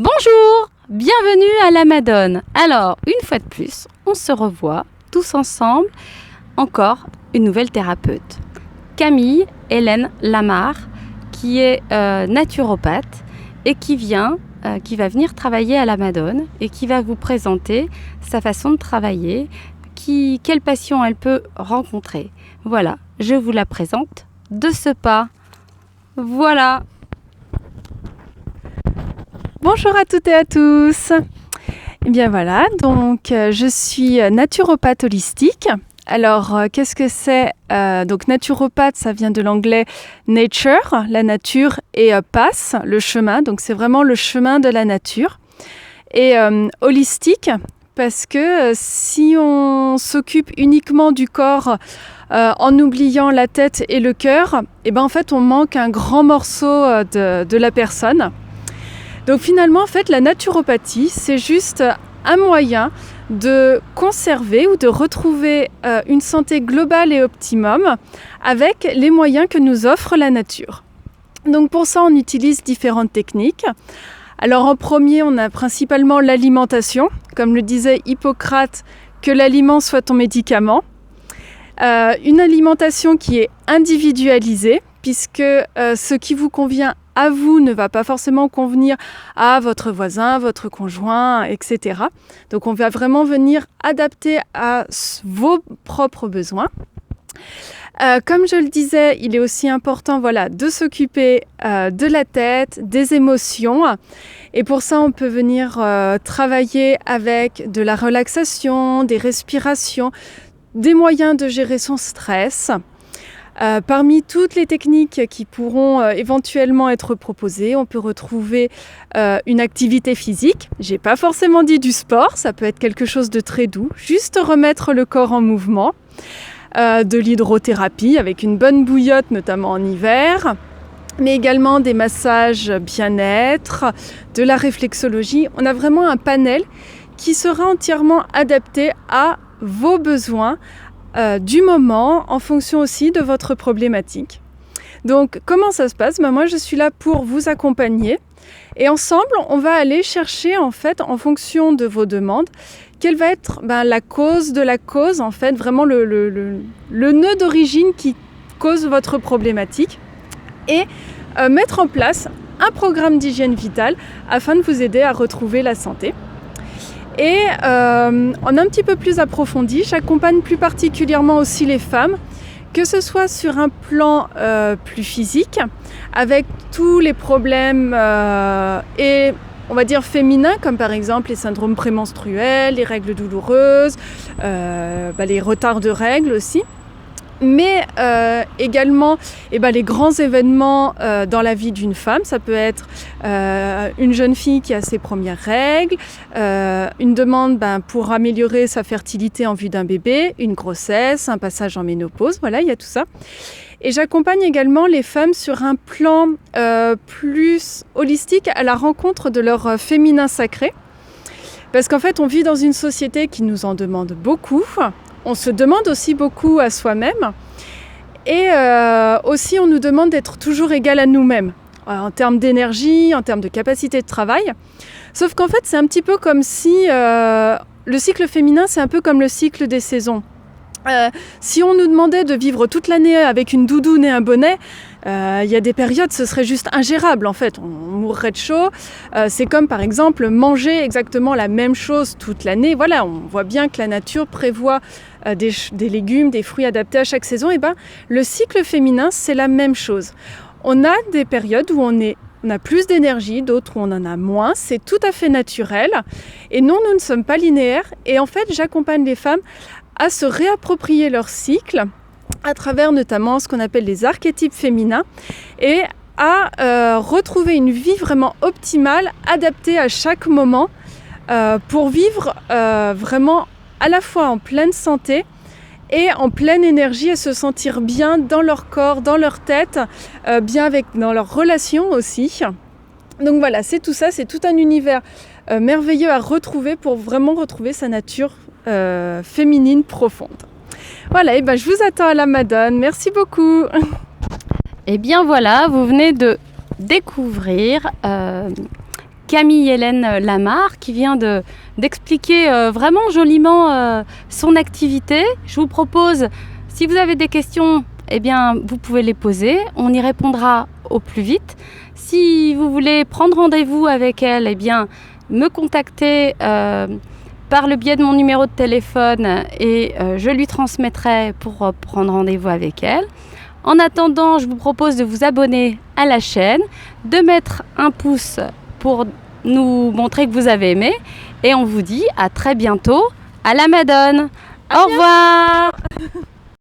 Bonjour, bienvenue à la Madone. Alors, une fois de plus, on se revoit tous ensemble, encore une nouvelle thérapeute. Camille Hélène Lamarre, qui est naturopathe et qui va venir travailler à la Madone et qui va vous présenter sa façon de travailler, quelle passion elle peut rencontrer. Voilà, je vous la présente de ce pas. Voilà. Bonjour à toutes et à tous. Eh bien voilà, donc je suis naturopathe holistique. Alors qu'est-ce que c'est donc naturopathe, ça vient de l'anglais nature, la nature, et path, le chemin. Donc c'est vraiment le chemin de la nature. Et holistique, parce que si on s'occupe uniquement du corps en oubliant la tête et le cœur, et ben en fait on manque un grand morceau de la personne. Donc finalement, en fait, la naturopathie, c'est juste un moyen de conserver ou de retrouver une santé globale et optimum avec les moyens que nous offre la nature. Donc pour ça, on utilise différentes techniques. Alors en premier, on a principalement l'alimentation. Comme le disait Hippocrate, que l'aliment soit ton médicament. Une alimentation qui est individualisée, puisque ce qui vous convient à vous ne va pas forcément convenir à votre voisin, votre conjoint, etc. Donc on va vraiment venir adapter à vos propres besoins. Comme je le disais, il est aussi important de s'occuper de la tête, des émotions. Et pour ça, on peut venir travailler avec de la relaxation, des respirations, des moyens de gérer son stress. Parmi toutes les techniques qui pourront éventuellement être proposées, on peut retrouver une activité physique. J'ai pas forcément dit du sport, ça peut être quelque chose de très doux, juste remettre le corps en mouvement. De l'hydrothérapie avec une bonne bouillotte, notamment en hiver, mais également des massages bien-être, de la réflexologie. On a vraiment un panel qui sera entièrement adapté à vos besoins, du moment, en fonction aussi de votre problématique. Donc, comment ça se passe ? Moi, je suis là pour vous accompagner. Et ensemble, on va aller chercher, en fait, en fonction de vos demandes, quelle va être la cause de la cause, en fait, vraiment le nœud d'origine qui cause votre problématique. Et mettre en place un programme d'hygiène vitale afin de vous aider à retrouver la santé. Et en un petit peu plus approfondi, j'accompagne plus particulièrement aussi les femmes, que ce soit sur un plan plus physique, avec tous les problèmes et on va dire féminins, comme par exemple les syndromes prémenstruels, les règles douloureuses, les retards de règles aussi. Mais également les grands événements dans la vie d'une femme. Ça peut être une jeune fille qui a ses premières règles, une demande pour améliorer sa fertilité en vue d'un bébé, une grossesse, un passage en ménopause, voilà, il y a tout ça. Et j'accompagne également les femmes sur un plan plus holistique à la rencontre de leur féminin sacré. Parce qu'en fait, on vit dans une société qui nous en demande beaucoup. On se demande aussi beaucoup à soi-même et aussi on nous demande d'être toujours égal à nous-mêmes en termes d'énergie, en termes de capacité de travail. Sauf qu'en fait c'est un petit peu comme si le cycle féminin c'est un peu comme le cycle des saisons. Si on nous demandait de vivre toute l'année avec une doudoune et un bonnet, il y a des périodes, ce serait juste ingérable en fait, on mourrait de chaud. C'est comme par exemple manger exactement la même chose toute l'année. Voilà, on voit bien que la nature prévoit des légumes, des fruits adaptés à chaque saison. Et le cycle féminin, c'est la même chose. On a des périodes où on a plus d'énergie, d'autres où on en a moins. C'est tout à fait naturel. Et non, nous ne sommes pas linéaires. Et en fait, j'accompagne les femmes à se réapproprier leur cycle à travers notamment ce qu'on appelle les archétypes féminins et à retrouver une vie vraiment optimale, adaptée à chaque moment pour vivre vraiment à la fois en pleine santé et en pleine énergie et se sentir bien dans leur corps, dans leur tête, bien dans leurs relations aussi. Donc voilà, c'est tout ça, c'est tout un univers merveilleux à retrouver pour vraiment retrouver sa nature féminine profonde. Voilà, et je vous attends à la Madone. Merci beaucoup. Et bien voilà, vous venez de découvrir Camille Hélène Lamarre qui vient d'expliquer vraiment joliment son activité. Je vous propose, si vous avez des questions, eh bien, vous pouvez les poser. On y répondra au plus vite. Si vous voulez prendre rendez-vous avec elle, eh bien, me contacter par le biais de mon numéro de téléphone et je lui transmettrai pour prendre rendez-vous avec elle. En attendant, je vous propose de vous abonner à la chaîne, de mettre un pouce pour nous montrer que vous avez aimé et on vous dit à très bientôt à la Madone. Au revoir.